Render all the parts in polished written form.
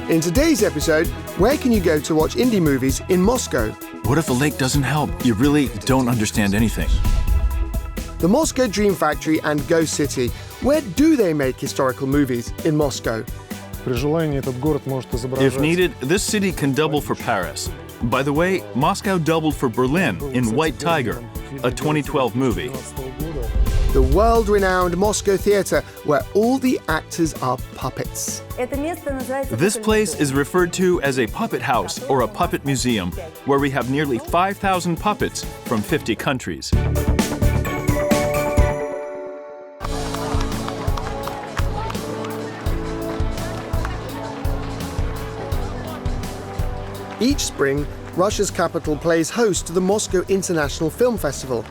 In today's episode, where can you go to watch indie movies in Moscow? What if the lake doesn't help? You really don't understand anything. The Moscow Dream Factory and Ghost City. Where do they make historical movies in Moscow? If needed, this city can double for Paris. By the way, Moscow doubled for Berlin in White Tiger, a 2012 movie. The world-renowned Moscow Theatre, where all the actors are puppets. This place is referred to as a puppet house or a puppet museum, where we have nearly 5,000 puppets from 50 countries. Each spring, Russia's capital plays host to the Moscow International Film Festival.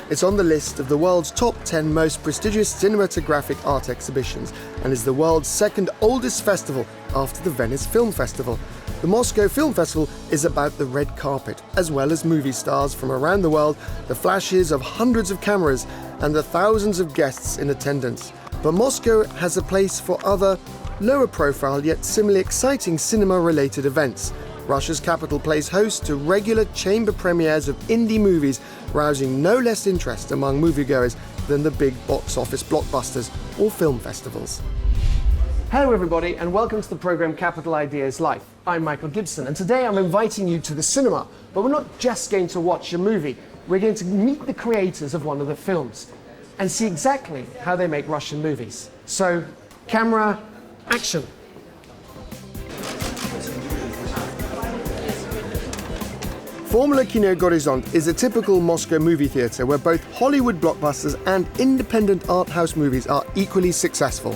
It's on the list of the world's top 10 most prestigious cinematographic art exhibitions and is the world's second oldest festival after the Venice Film Festival. The Moscow Film Festival is about the red carpet, as well as movie stars from around the world, the flashes of hundreds of cameras, and the thousands of guests in attendance. But Moscow has a place for other, lower profile yet similarly exciting cinema-related events. Russia's capital plays host to regular chamber premieres of indie movies, rousing no less interest among moviegoers than the big box office blockbusters or film festivals. Hello everybody and welcome to the programme Capital Ideas Life. I'm Michael Gibson and today I'm inviting you to the cinema, but we're not just going to watch a movie, we're going to meet the creators of one of the films and see exactly how they make Russian movies. So, camera, action. Formula Kino Gorizont is a typical Moscow movie theatre where both Hollywood blockbusters and independent art house movies are equally successful.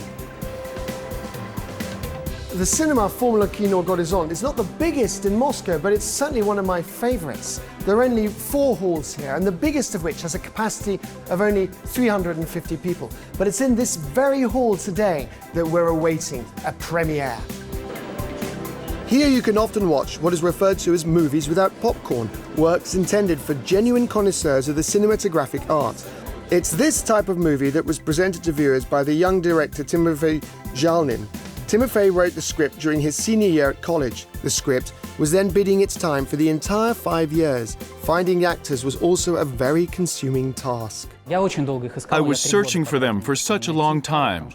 The cinema Formula Kino Gorizont is not the biggest in Moscow, but it's certainly one of my favourites. There are only 4 halls here, and the biggest of which has a capacity of only 350 people. But it's in this very hall today that we're awaiting a premiere. Here you can often watch what is referred to as movies without popcorn, works intended for genuine connoisseurs of the cinematographic art. It's this type of movie that was presented to viewers by the young director Timofey Zhalnin. Timofey wrote the script during his senior year at college. The script was then bidding its time for the entire 5 years. Finding actors was also a very consuming task. I was searching for them for such a long time.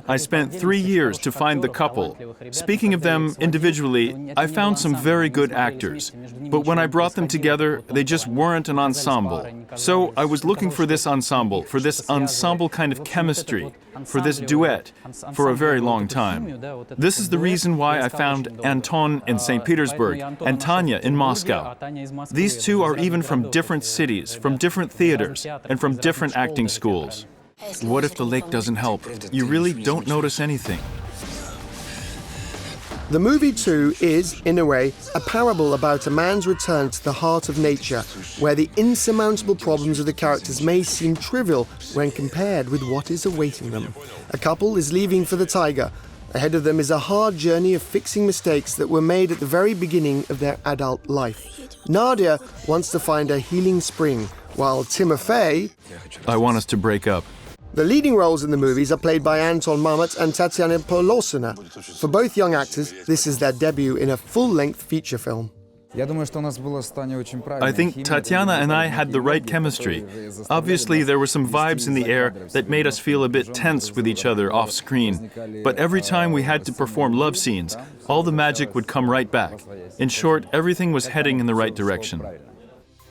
I spent 3 years to find the couple. Speaking of them individually, I found some very good actors. But when I brought them together, they just weren't an ensemble. So I was looking for this ensemble kind of chemistry, for this duet, for a very long time. This is the reason why I found Anton in St. Petersburg and Tanya in Moscow. These two are even from different cities, from different theaters, and from different acting schools. What if the lake doesn't help? You really don't notice anything. The movie too is, in a way, a parable about a man's return to the heart of nature, where the insurmountable problems of the characters may seem trivial when compared with what is awaiting them. A couple is leaving for the taiga. Ahead of them is a hard journey of fixing mistakes that were made at the very beginning of their adult life. Nadia wants to find a healing spring, while Timofey... I want us to break up. The leading roles in the movies are played by Anton Mamet and Tatiana Polosina. For both young actors, this is their debut in a full-length feature film. I think Tatiana and I had the right chemistry. Obviously, there were some vibes in the air that made us feel a bit tense with each other off screen. But every time we had to perform love scenes, all the magic would come right back. In short, everything was heading in the right direction.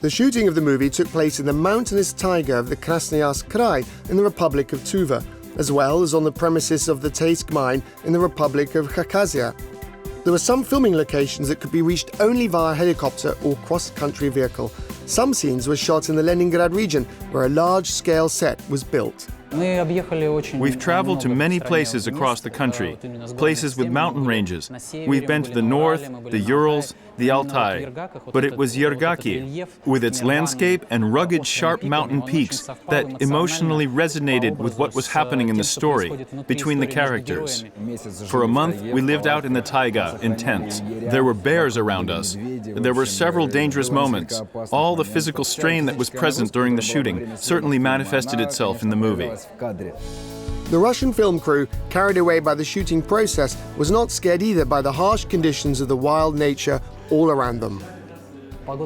The shooting of the movie took place in the mountainous taiga of the Krasnoyarsk Krai in the Republic of Tuva, as well as on the premises of the Teysk mine in the Republic of Khakazia. There were some filming locations that could be reached only via helicopter or cross-country vehicle. Some scenes were shot in the Leningrad region, where a large-scale set was built. We've traveled to many places across the country, places with mountain ranges. We've been to the north, the Urals, the Altai. But it was Yergaki, with its landscape and rugged, sharp mountain peaks, that emotionally resonated with what was happening in the story, between the characters. For a month, we lived out in the taiga, in tents. There were bears around us. There were several dangerous moments. All the physical strain that was present during the shooting certainly manifested itself in the movie. The Russian film crew, carried away by the shooting process, was not scared either by the harsh conditions of the wild nature all around them.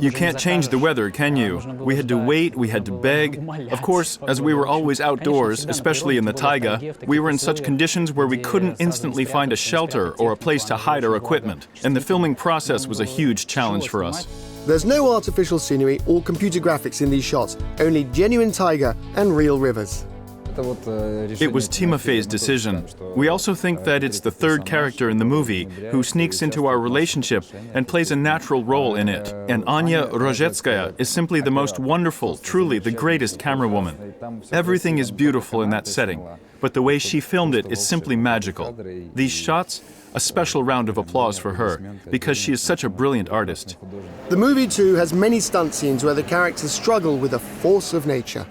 You can't change the weather, can you? We had to wait, we had to beg. Of course, as we were always outdoors, especially in the taiga, we were in such conditions where we couldn't instantly find a shelter or a place to hide our equipment, and the filming process was a huge challenge for us. There's no artificial scenery or computer graphics in these shots, only genuine taiga and real rivers. It was Timofey's decision. We also think that it's the third character in the movie who sneaks into our relationship and plays a natural role in it. And Anya Rozhetskaya is simply the most wonderful, truly the greatest camerawoman. Everything is beautiful in that setting, but the way she filmed it is simply magical. These shots, a special round of applause for her, because she is such a brilliant artist. The movie too has many stunt scenes where the characters struggle with the force of nature.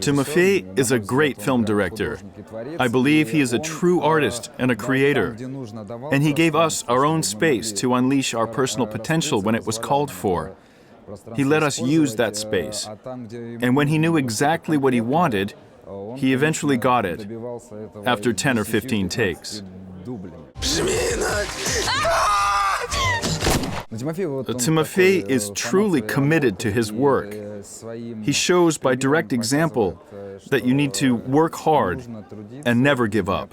Timofey is a great film director. I believe he is a true artist and a creator. And he gave us our own space to unleash our personal potential when it was called for. He let us use that space. And when he knew exactly what he wanted, he eventually got it, after 10 or 15 takes. Timofey is truly committed to his work. He shows by direct example that you need to work hard and never give up.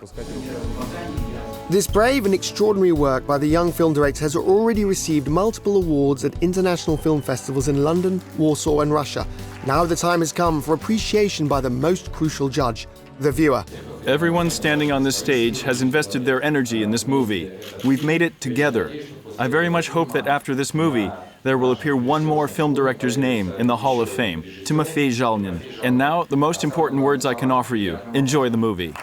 This brave and extraordinary work by the young film director has already received multiple awards at international film festivals in London, Warsaw and Russia. Now the time has come for appreciation by the most crucial judge, the viewer. Everyone standing on this stage has invested their energy in this movie. We've made it together. I very much hope that after this movie, there will appear one more film director's name in the Hall of Fame, Timofey Zhalnin. And now, the most important words I can offer you. Enjoy the movie.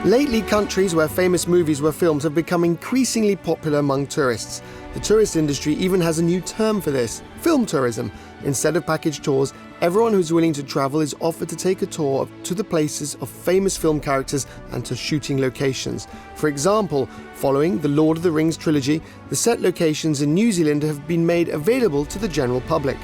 Lately, countries where famous movies were filmed have become increasingly popular among tourists. The tourist industry even has a new term for this, film tourism. Instead of package tours, everyone who's willing to travel is offered to take a tour to the places of famous film characters and to shooting locations. For example, following the Lord of the Rings trilogy, the set locations in New Zealand have been made available to the general public.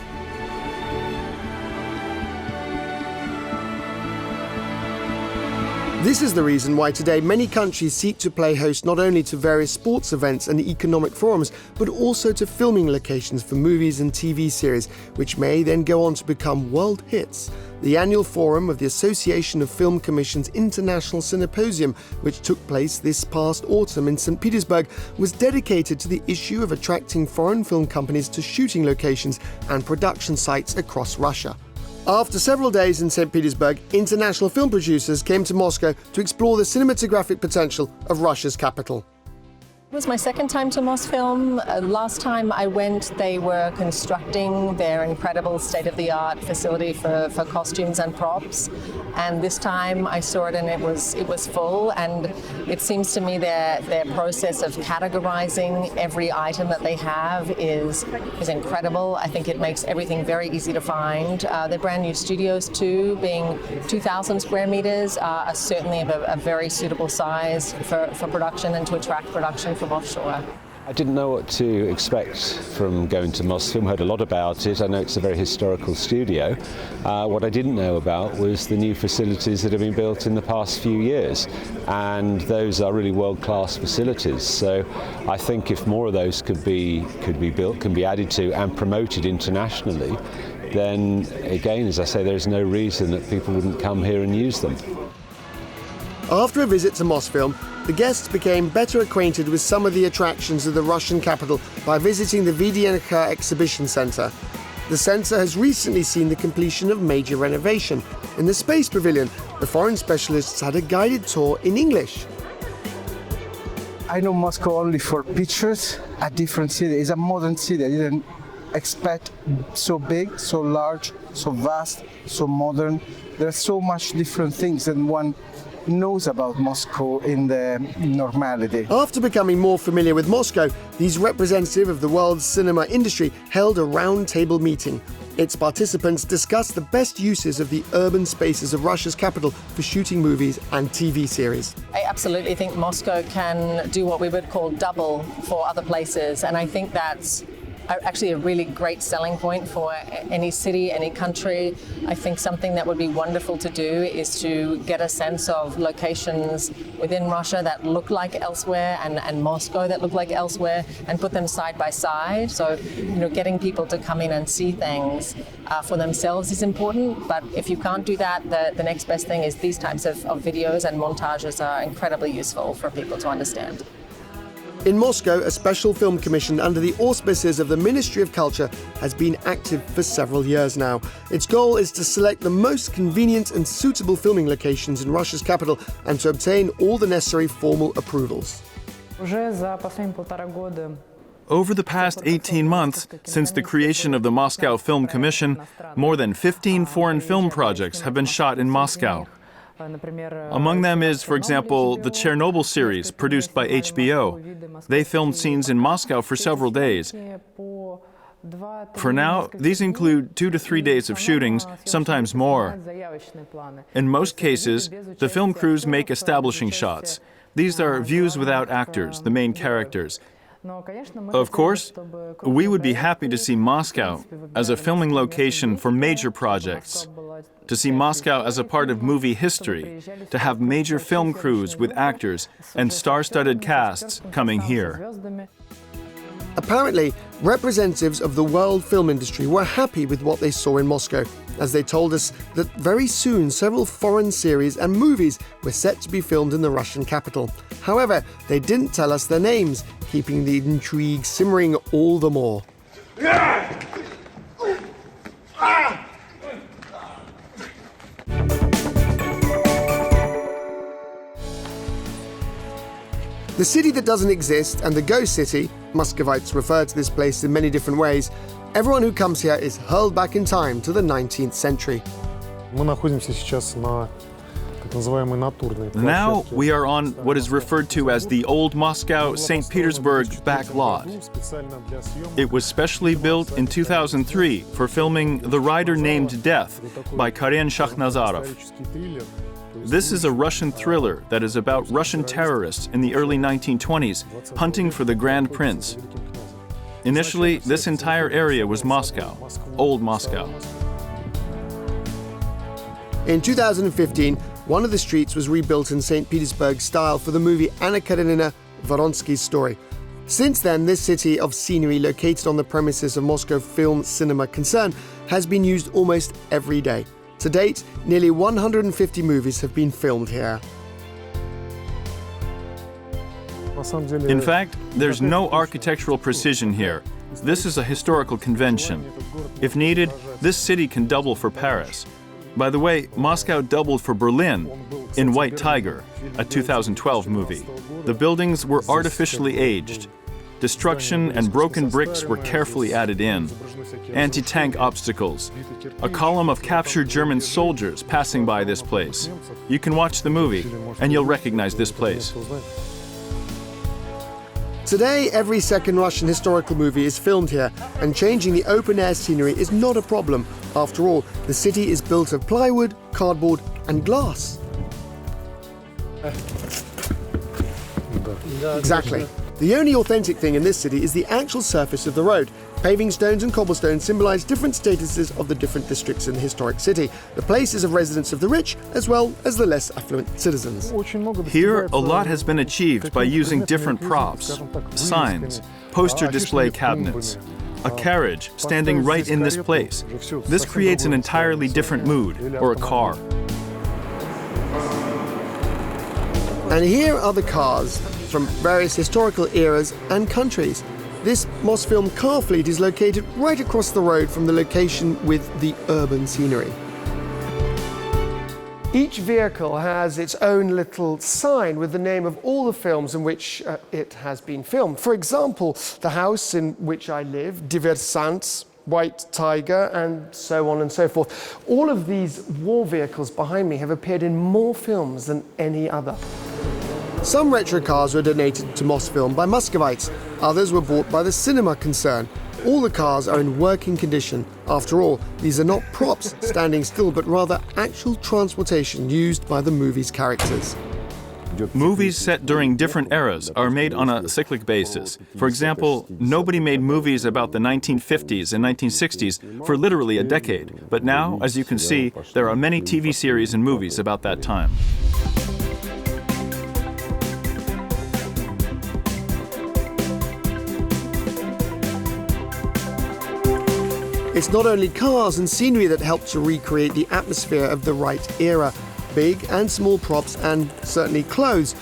This is the reason why today many countries seek to play host not only to various sports events and economic forums, but also to filming locations for movies and TV series, which may then go on to become world hits. The annual forum of the Association of Film Commissions International Symposium, which took place this past autumn in St. Petersburg, was dedicated to the issue of attracting foreign film companies to shooting locations and production sites across Russia. After several days in St. Petersburg, international film producers came to Moscow to explore the cinematographic potential of Russia's capital. It was my second time to Mosfilm. Last time I went, they were constructing their incredible state-of-the-art facility for costumes and props. And this time I saw it and it was full. And it seems to me their process of categorizing every item that they have is incredible. I think it makes everything very easy to find. Their brand new studios too, being 2,000 square meters, are certainly of a very suitable size for production and to attract production from offshore. I didn't know what to expect from going to Mosfilm. Heard a lot about it. I know it's a very historical studio. What I didn't know about was the new facilities that have been built in the past few years, and those are really world-class facilities. So I think if more of those could be built, can be added to and promoted internationally, then again, as I say, there's no reason that people wouldn't come here and use them. After a visit to Mosfilm, the guests became better acquainted with some of the attractions of the Russian capital by visiting the VDNK Exhibition Center. The center has recently seen the completion of major renovation. In the Space Pavilion, the foreign specialists had a guided tour in English. I know Moscow only for pictures, a different city. It's a modern city. I didn't expect so big, so large, so vast, so modern. There are so much different things than one knows about Moscow in the normality. After becoming more familiar with Moscow, these representatives of the world's cinema industry held a round-table meeting. Its participants discuss the best uses of the urban spaces of Russia's capital for shooting movies and TV series. I absolutely think Moscow can do what we would call double for other places, and I think that's actually a really great selling point for any city, any country. I think something that would be wonderful to do is to get a sense of locations within Russia that look like elsewhere and Moscow that look like elsewhere and put them side by side. So, getting people to come in and see things for themselves is important, but if you can't do that, the next best thing is these types of videos and montages are incredibly useful for people to understand. In Moscow, a special film commission under the auspices of the Ministry of Culture has been active for several years now. Its goal is to select the most convenient and suitable filming locations in Russia's capital and to obtain all the necessary formal approvals. Over the past 18 months, since the creation of the Moscow Film Commission, more than 15 foreign film projects have been shot in Moscow. Among them is, for example, the Chernobyl series produced by HBO. They filmed scenes in Moscow for several days. For now, these include 2 to 3 days of shootings, sometimes more. In most cases, the film crews make establishing shots. These are views without actors, the main characters. Of course, we would be happy to see Moscow as a filming location for major projects, to see Moscow as a part of movie history, to have major film crews with actors and star-studded casts coming here. Apparently, representatives of the world film industry were happy with what they saw in Moscow, as they told us that very soon several foreign series and movies were set to be filmed in the Russian capital. However, they didn't tell us their names, keeping the intrigue simmering all the more. The city that doesn't exist and the ghost city, Muscovites refer to this place in many different ways, everyone who comes here is hurled back in time to the 19th century. Now we are on what is referred to as the Old Moscow St. Petersburg back lot. It was specially built in 2003 for filming The Rider Named Death by Karen Shakhnazarov. This is a Russian thriller that is about Russian terrorists in the early 1920s hunting for the Grand Prince. Initially, this entire area was Moscow, Old Moscow. In 2015, one of the streets was rebuilt in St. Petersburg style for the movie Anna Karenina Voronsky's story. Since then, this city of scenery located on the premises of Moscow Film Cinema Concern has been used almost every day. To date, nearly 150 movies have been filmed here. In fact, there's no architectural precision here. This is a historical convention. If needed, this city can double for Paris. By the way, Moscow doubled for Berlin in White Tiger, a 2012 movie. The buildings were artificially aged. Destruction and broken bricks were carefully added in. Anti-tank obstacles. A column of captured German soldiers passing by this place. You can watch the movie, and you'll recognize this place. Today, every second Russian historical movie is filmed here, and changing the open-air scenery is not a problem. After all, the city is built of plywood, cardboard, and glass. Exactly. The only authentic thing in this city is the actual surface of the road. Paving stones and cobblestones symbolize different statuses of the different districts in the historic city, the places of residence of the rich, as well as the less affluent citizens. Here, a lot has been achieved by using different props, signs, poster display cabinets, a carriage standing right in this place. This creates an entirely different mood, or a car. And here are the cars from various historical eras and countries. This Mosfilm car fleet is located right across the road from the location with the urban scenery. Each vehicle has its own little sign with the name of all the films in which it has been filmed. For example, the house in which I live, Diversants, White Tiger, and so on and so forth. All of these war vehicles behind me have appeared in more films than any other. Some retro cars were donated to Mosfilm by Muscovites. Others were bought by the cinema concern. all the cars are in working condition. After all, these are not props standing still, but rather actual transportation used by the movie's characters. Movies set during different eras are made on a cyclic basis. For example, nobody made movies about the 1950s and 1960s for literally a decade. But now, as you can see, there are many TV series and movies about that time. It's not only cars and scenery that help to recreate the atmosphere of the right era. Big and small props and certainly clothes.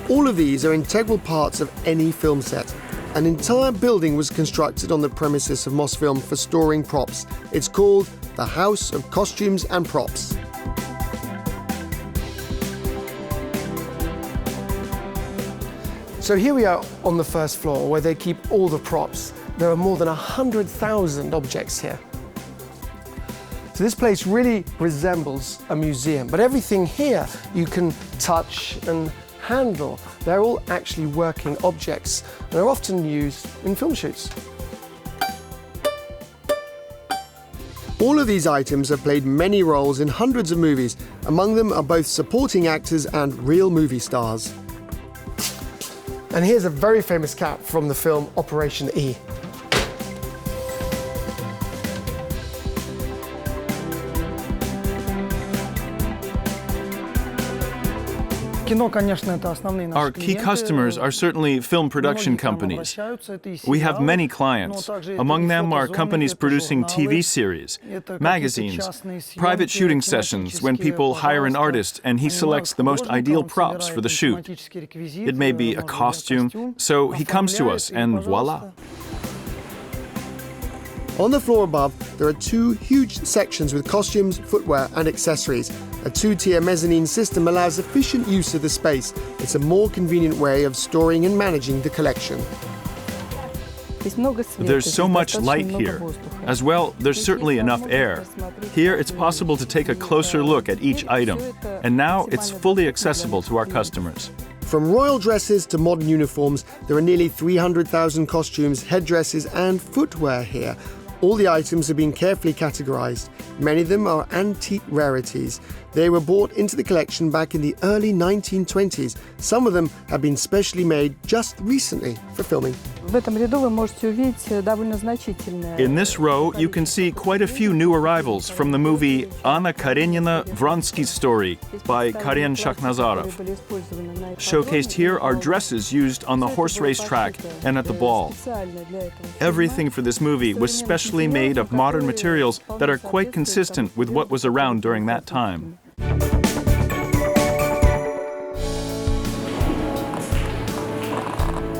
All of these are integral parts of any film set. An entire building was constructed on the premises of Mosfilm for storing props. It's called the House of Costumes and Props. So here we are on the first floor where they keep all the props. There are more than 100,000 objects here. So this place really resembles a museum, but everything here you can touch and handle. They're all actually working objects and are often used in film shoots. All of these items have played many roles in hundreds of movies. Among them are both supporting actors and real movie stars. And here's a very famous cap from the film Operation E. Our key customers are certainly film production companies. We have many clients. Among them are companies producing TV series, magazines, private shooting sessions when people hire an artist and he selects the most ideal props for the shoot. It may be a costume, so he comes to us and voila. On the floor above, there are two huge sections with costumes, footwear and accessories. A two-tier mezzanine system allows efficient use of the space. It's a more convenient way of storing and managing the collection. There's so much light here. As well, there's certainly enough air. Here, it's possible to take a closer look at each item. And now, it's fully accessible to our customers. From royal dresses to modern uniforms, there are nearly 300,000 costumes, headdresses and footwear here. All the items have been carefully categorized. Many of them are antique rarities. They were brought into the collection back in the early 1920s. Some of them have been specially made just recently for filming. In this row, you can see quite a few new arrivals from the movie Anna Karenina Vronsky's Story by Karen Shakhnazarov. Showcased here are dresses used on the horse race track and at the ball. Everything for this movie was specially made of modern materials that are quite consistent with what was around during that time.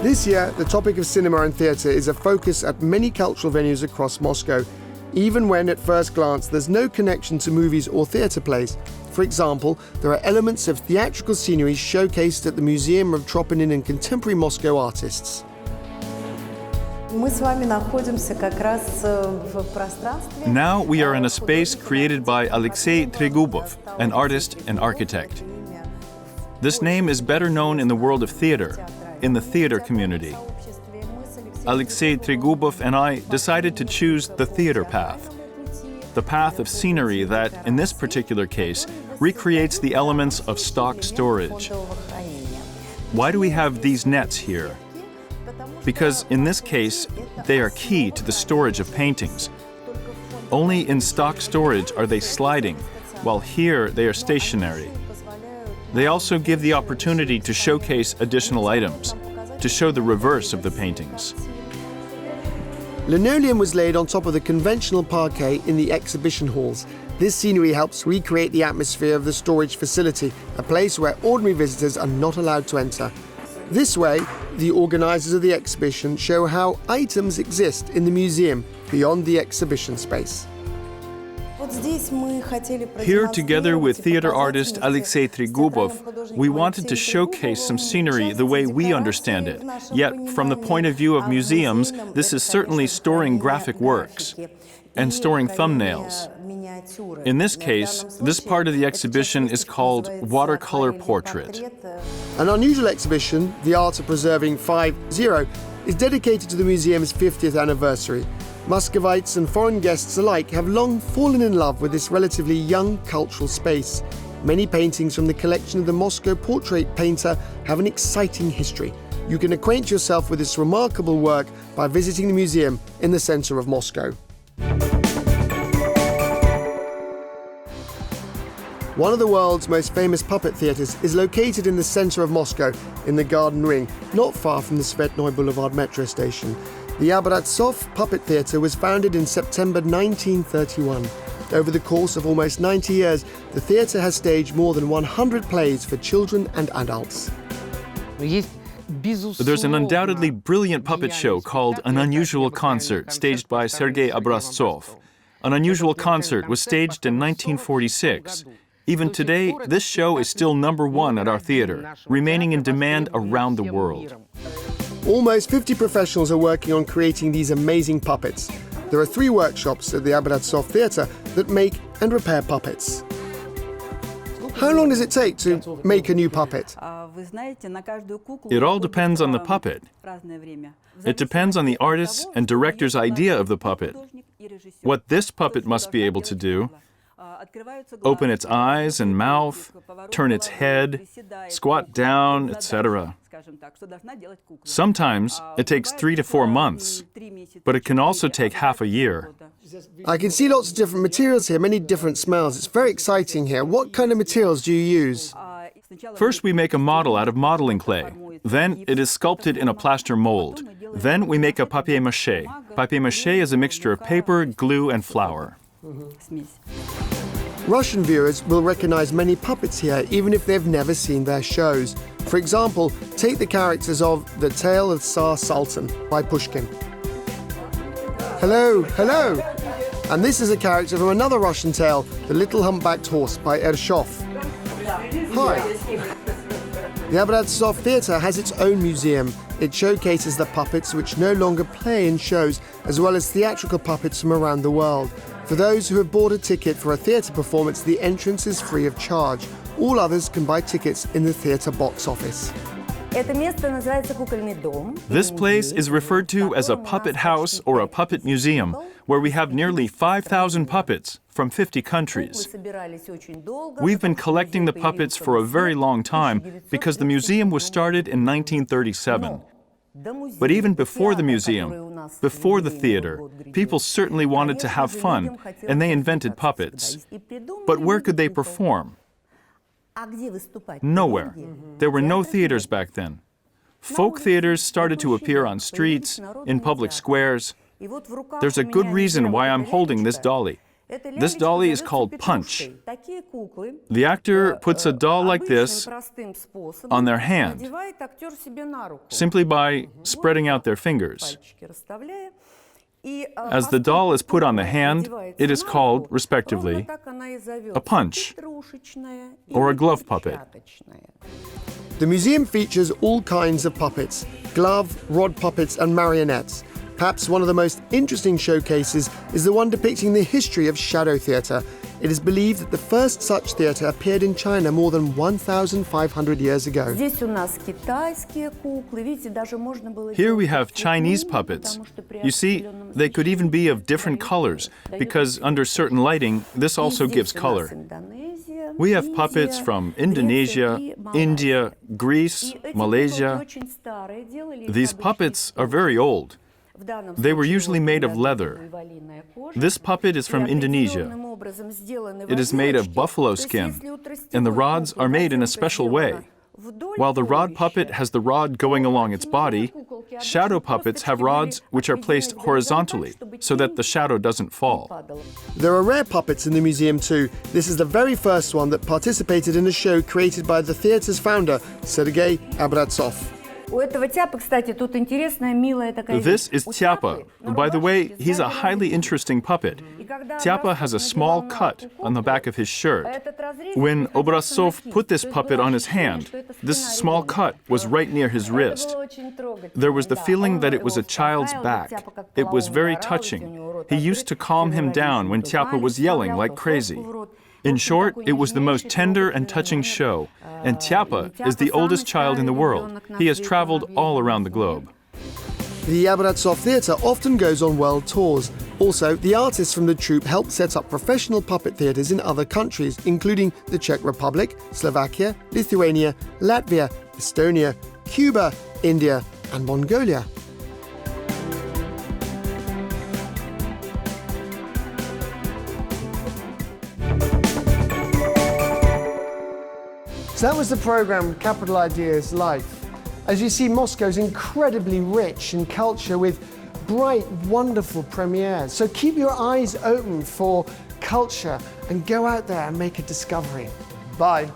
This year, the topic of cinema and theatre is a focus at many cultural venues across Moscow, even when at first glance there's no connection to movies or theatre plays. For example, there are elements of theatrical scenery showcased at the Museum of Troponin and Contemporary Moscow Artists. Now we are in a space created by Alexei Tregubov, an artist and architect. This name is better known in the world of theater, in the theater community. Alexei Tregubov and I decided to choose the theater path, the path of scenery that, in this particular case, recreates the elements of stock storage. Why do we have these nets here? Because in this case, they are key to the storage of paintings. Only in stock storage are they sliding, while here they are stationary. They also give the opportunity to showcase additional items, to show the reverse of the paintings. Linoleum was laid on top of the conventional parquet in the exhibition halls. This scenery helps recreate the atmosphere of the storage facility, a place where ordinary visitors are not allowed to enter. This way, the organizers of the exhibition show how items exist in the museum beyond the exhibition space. Here, together with theater artist Alexei Tregubov, we wanted to showcase some scenery the way we understand it. Yet, from the point of view of museums, this is certainly storing graphic works and storing thumbnails. In this case, this part of the exhibition is called Watercolor Portrait. An unusual exhibition, The Art of Preserving 5-0, is dedicated to the museum's 50th anniversary. Muscovites and foreign guests alike have long fallen in love with this relatively young cultural space. Many paintings from the collection of the Moscow portrait painter have an exciting history. You can acquaint yourself with this remarkable work by visiting the museum in the center of Moscow. One of the world's most famous puppet theatres is located in the centre of Moscow, in the Garden Ring, not far from the Tsvetnoy Boulevard metro station. The Abratsov Puppet Theatre was founded in September 1931. Over the course of almost 90 years, the theatre has staged more than 100 plays for children and adults. There's an undoubtedly brilliant puppet show called An Unusual Concert, staged by Sergei Obraztsov. An Unusual Concert was staged in 1946. Even today, this show is still #1 at our theatre, remaining in demand around the world. Almost 50 professionals are working on creating these amazing puppets. There are 3 workshops at the Abratsov Theatre that make and repair puppets. How long does it take to make a new puppet? It all depends on the puppet. It depends on the artist's and director's idea of the puppet. What this puppet must be able to do: open its eyes and mouth, turn its head, squat down, etc. Sometimes it takes 3 to 4 months, but it can also take half a year. I can see lots of different materials here, many different smells. It's very exciting here. What kind of materials do you use? First, we make a model out of modeling clay. Then it is sculpted in a plaster mold. Then we make a papier-mâché. Papier-mâché is a mixture of paper, glue, and flour. Russian viewers will recognize many puppets here, even if they've never seen their shows. For example, take the characters of The Tale of Tsar Sultan by Pushkin. Hello, hello! And this is a character from another Russian tale, The Little Humpbacked Horse by Ershov. Hi! The Abratsov Theatre has its own museum. It showcases the puppets which no longer play in shows, as well as theatrical puppets from around the world. For those who have bought a ticket for a theatre performance, the entrance is free of charge. All others can buy tickets in the theatre box office. This place is referred to as a puppet house or a puppet museum, where we have nearly 5,000 puppets from 50 countries. We've been collecting the puppets for a very long time because the museum was started in 1937. But even before the museum, before the theater, people certainly wanted to have fun, and they invented puppets. But where could they perform? Nowhere. There were no theaters back then. Folk theaters started to appear on streets, in public squares. There's a good reason why I'm holding this dolly. This dolly is called Punch. The actor puts a doll like this on their hand, simply by spreading out their fingers. As the doll is put on the hand, it is called, respectively, a punch or a glove puppet. The museum features all kinds of puppets: glove, rod puppets and marionettes. Perhaps one of the most interesting showcases is the one depicting the history of shadow theatre. It is believed that the first such theatre appeared in China more than 1,500 years ago. Here we have Chinese puppets. You see, they could even be of different colors, because under certain lighting, this also gives color. We have puppets from Indonesia, India, Greece, Malaysia. These puppets are very old. They were usually made of leather. This puppet is from Indonesia. It is made of buffalo skin, and the rods are made in a special way. While the rod puppet has the rod going along its body, shadow puppets have rods which are placed horizontally so that the shadow doesn't fall. There are rare puppets in the museum too. This is the very first one that participated in a show created by the theatre's founder, Sergei Abratsov. This is Tyapa. By the way, he's a highly interesting puppet. Tyapa has a small cut on the back of his shirt. When Obraztsov put this puppet on his hand, this small cut was right near his wrist. There was the feeling that it was a child's back. It was very touching. He used to calm him down when Tyapa was yelling like crazy. In short, it was the most tender and touching show. And Tyapa is the oldest child in the world. He has traveled all around the globe. The Yabratsov Theatre often goes on world tours. Also, the artists from the troupe help set up professional puppet theatres in other countries, including the Czech Republic, Slovakia, Lithuania, Latvia, Estonia, Cuba, India, and Mongolia. So that was the programme Capital Ideas Life. As you see, Moscow's incredibly rich in culture with bright, wonderful premieres. So keep your eyes open for culture and go out there and make a discovery. Bye.